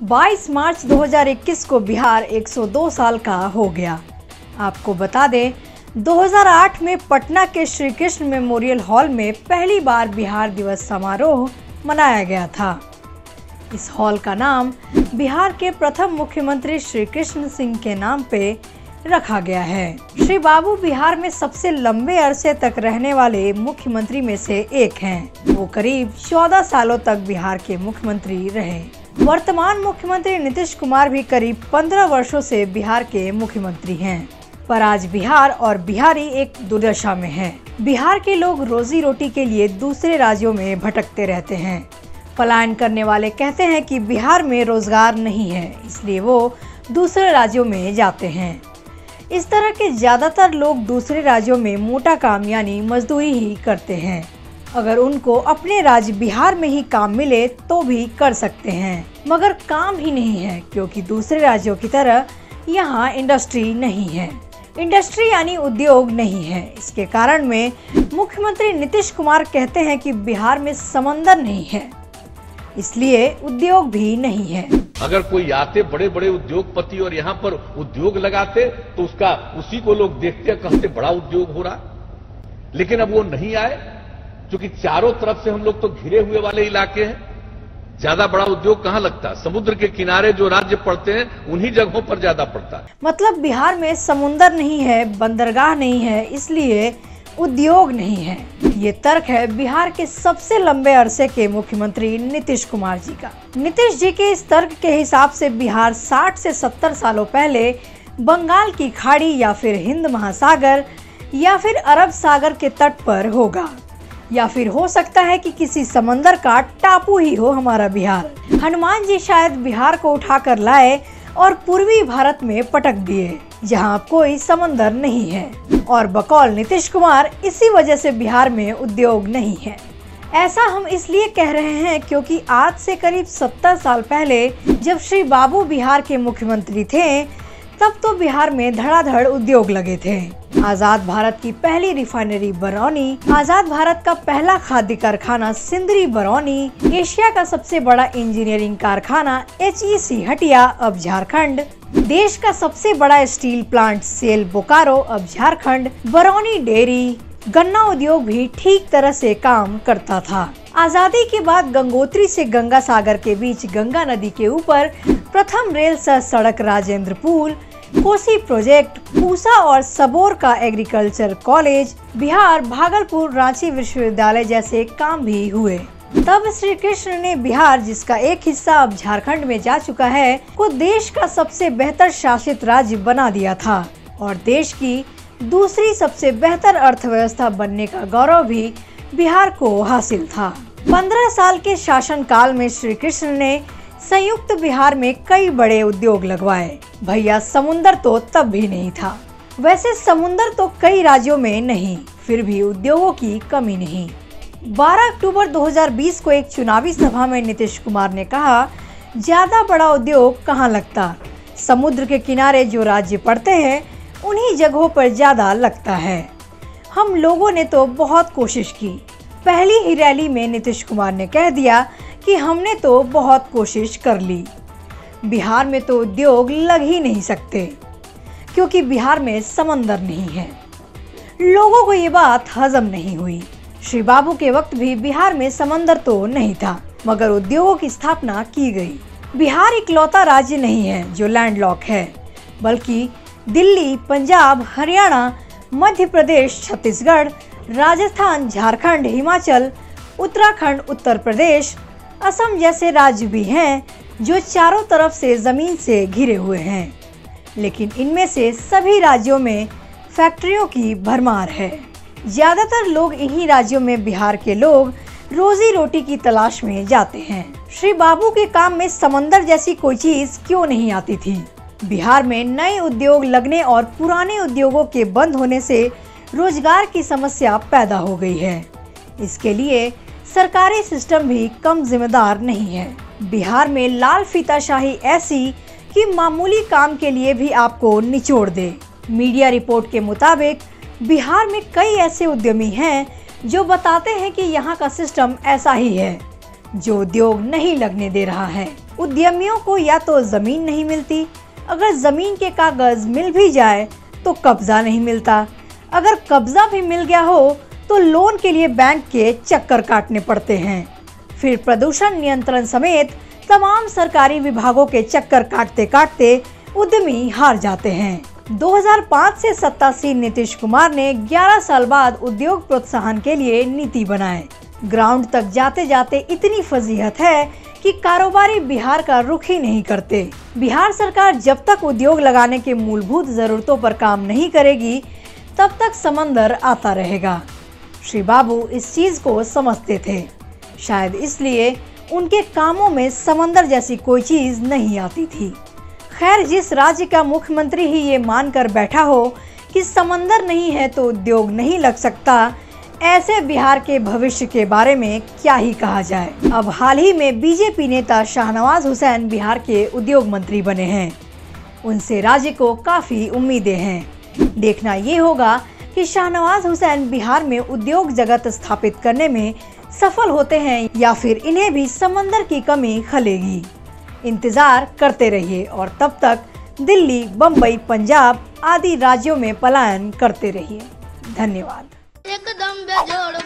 22 मार्च 2021 को बिहार 102 साल का हो गया। आपको बता दें, 2008 में पटना के श्री कृष्ण मेमोरियल हॉल में पहली बार बिहार दिवस समारोह मनाया गया था। इस हॉल का नाम बिहार के प्रथम मुख्यमंत्री श्री कृष्ण सिंह के नाम पे रखा गया है। श्री बाबू बिहार में सबसे लंबे अरसे तक रहने वाले मुख्यमंत्री में से एक हैं। वो करीब 14 सालों तक बिहार के मुख्यमंत्री रहे। वर्तमान मुख्यमंत्री नीतीश कुमार भी करीब 15 वर्षों से बिहार के मुख्यमंत्री हैं। पर आज बिहार और बिहारी एक दुर्दशा में है। बिहार के लोग रोजी रोटी के लिए दूसरे राज्यों में भटकते रहते हैं। पलायन करने वाले कहते हैं कि बिहार में रोजगार नहीं है, इसलिए वो दूसरे राज्यों में जाते हैं। इस तरह के ज्यादातर लोग दूसरे राज्यों में मोटा काम यानी मजदूरी ही करते हैं। अगर उनको अपने राज्य बिहार में ही काम मिले तो भी कर सकते हैं, मगर काम ही नहीं है, क्योंकि दूसरे राज्यों की तरह यहाँ इंडस्ट्री नहीं है। इंडस्ट्री यानी उद्योग नहीं है। इसके कारण में मुख्यमंत्री नीतीश कुमार कहते हैं कि बिहार में समंदर नहीं है, इसलिए उद्योग भी नहीं है। अगर कोई आते बड़े बड़े उद्योगपति और यहाँ पर उद्योग लगाते तो उसी को लोग देखते कहते बड़ा उद्योग हो रहा। लेकिन अब वो नहीं आए, क्योंकि चारों तरफ से हम लोग तो घिरे हुए वाले इलाके हैं। ज्यादा बड़ा उद्योग कहाँ लगता? समुद्र के किनारे जो राज्य पड़ते हैं उन्हीं जगहों पर ज्यादा पड़ता है। मतलब बिहार में समुंदर नहीं है, बंदरगाह नहीं है, इसलिए उद्योग नहीं है। ये तर्क है बिहार के सबसे लंबे अरसे के मुख्यमंत्री नीतीश कुमार जी का। नीतीश जी के इस तर्क के हिसाब से बिहार 60 से 70 सालों पहले बंगाल की खाड़ी या फिर हिंद महासागर या फिर अरब सागर के तट पर होगा, या फिर हो सकता है कि किसी समंदर का टापू ही हो हमारा बिहार। हनुमान जी शायद बिहार को उठाकर लाए और पूर्वी भारत में पटक दिए, जहां कोई समंदर नहीं है। और बकौल नीतीश कुमार इसी वजह से बिहार में उद्योग नहीं है। ऐसा हम इसलिए कह रहे हैं क्योंकि आज से करीब 70 साल पहले जब श्री बाबू बिहार के मुख्यमंत्री थे, तब तो बिहार में धड़ाधड़ उद्योग लगे थे। आजाद भारत की पहली रिफाइनरी बरौनी, आजाद भारत का पहला खाद्य कारखाना सिंदरी बरौनी, एशिया का सबसे बड़ा इंजीनियरिंग कारखाना HEC हटिया अब झारखंड, देश का सबसे बड़ा स्टील प्लांट सेल बोकारो अब झारखंड, बरौनी डेयरी, गन्ना उद्योग भी ठीक तरह से काम करता था। आजादी के बाद गंगोत्री से गंगा सागर के बीच गंगा नदी के ऊपर प्रथम रेल सह सड़क राजेंद्र पुल, कोसी प्रोजेक्ट, पूसा और सबोर का एग्रीकल्चर कॉलेज, बिहार, भागलपुर, रांची विश्वविद्यालय जैसे काम भी हुए। तब श्री कृष्ण ने बिहार, जिसका एक हिस्सा अब झारखंड में जा चुका है, को देश का सबसे बेहतर शासित राज्य बना दिया था और देश की दूसरी सबसे बेहतर अर्थव्यवस्था बनने का गौरव भी बिहार को हासिल था। 15 साल के शासन काल में श्री कृष्ण ने संयुक्त बिहार में कई बड़े उद्योग लगवाए। भैया समुंदर तो तब भी नहीं था। वैसे समुंदर तो कई राज्यों में नहीं, फिर भी उद्योगों की कमी नहीं। 12 अक्टूबर 2020 को एक चुनावी सभा में नीतीश कुमार ने कहा, ज्यादा बड़ा उद्योग कहाँ लगता, समुद्र के किनारे जो राज्य पड़ते हैं उन्हीं जगहों पर ज्यादा लगता है। हम लोगों ने तो बहुत कोशिश की। पहली ही रैली में नीतीश कुमार ने कह दिया कि हमने तो बहुत कोशिश कर ली, बिहार में तो उद्योग लग ही नहीं सकते क्योंकि बिहार में समंदर नहीं है। लोगों को ये बात हजम नहीं हुई। श्री बाबू के वक्त भी बिहार में समंदर तो नहीं था, मगर उद्योगों की स्थापना की गई। बिहार इकलौता राज्य नहीं है जो लैंडलॉक है, बल्कि दिल्ली, पंजाब, हरियाणा, मध्य प्रदेश, छत्तीसगढ़, राजस्थान, झारखंड, हिमाचल, उत्तराखंड, उत्तर प्रदेश, असम जैसे राज्य भी हैं जो चारों तरफ से जमीन से घिरे हुए हैं। लेकिन इनमें से सभी राज्यों में फैक्ट्रियों की भरमार है। ज्यादातर लोग इन्हीं राज्यों में बिहार के लोग रोजी रोटी की तलाश में जाते हैं। श्री बाबू के काम में समंदर जैसी कोई चीज क्यों नहीं आती थी? बिहार में नए उद्योग लगने और पुराने उद्योगों के बंद होने से रोजगार की समस्या पैदा हो गई है। इसके लिए सरकारी सिस्टम भी कम जिम्मेदार नहीं है। बिहार में लाल फीताशाही ऐसी कि मामूली काम के लिए भी आपको निचोड़ दे। मीडिया रिपोर्ट के मुताबिक बिहार में कई ऐसे उद्यमी हैं जो बताते हैं कि यहाँ का सिस्टम ऐसा ही है जो उद्योग नहीं लगने दे रहा है। उद्यमियों को या तो जमीन नहीं मिलती, अगर जमीन के कागज मिल भी जाए तो कब्जा नहीं मिलता, अगर कब्जा भी मिल गया हो तो लोन के लिए बैंक के चक्कर काटने पड़ते हैं। फिर प्रदूषण नियंत्रण समेत तमाम सरकारी विभागों के चक्कर काटते काटते उद्यमी हार जाते हैं। 2005 से सत्तासीन नीतीश कुमार ने 11 साल बाद उद्योग प्रोत्साहन के लिए नीति बनाए। ग्राउंड तक जाते जाते इतनी फजीहत है कि कारोबारी बिहार का रुख ही नहीं करते। बिहार सरकार जब तक उद्योग लगाने के मूलभूत जरूरतों पर काम नहीं करेगी तब तक समंदर आता रहेगा। श्री बाबू इस चीज को समझते थे, शायद इसलिए उनके कामों में समंदर जैसी कोई चीज नहीं आती थी। खैर, जिस राज्य का मुख्यमंत्री ही ये मानकर बैठा हो कि समंदर नहीं है तो उद्योग नहीं लग सकता, ऐसे बिहार के भविष्य के बारे में क्या ही कहा जाए। अब हाल ही में बीजेपी नेता शाहनवाज हुसैन बिहार के उद्योग मंत्री बने हैं। उनसे राज्य को काफी उम्मीदें हैं। देखना ये होगा कि शाहनवाज हुसैन बिहार में उद्योग जगत स्थापित करने में सफल होते हैं या फिर इन्हें भी समंदर की कमी खलेगी। इंतजार करते रहिए और तब तक दिल्ली, बम्बई, पंजाब आदि राज्यों में पलायन करते रहिए। धन्यवाद। एकदम बेजोड़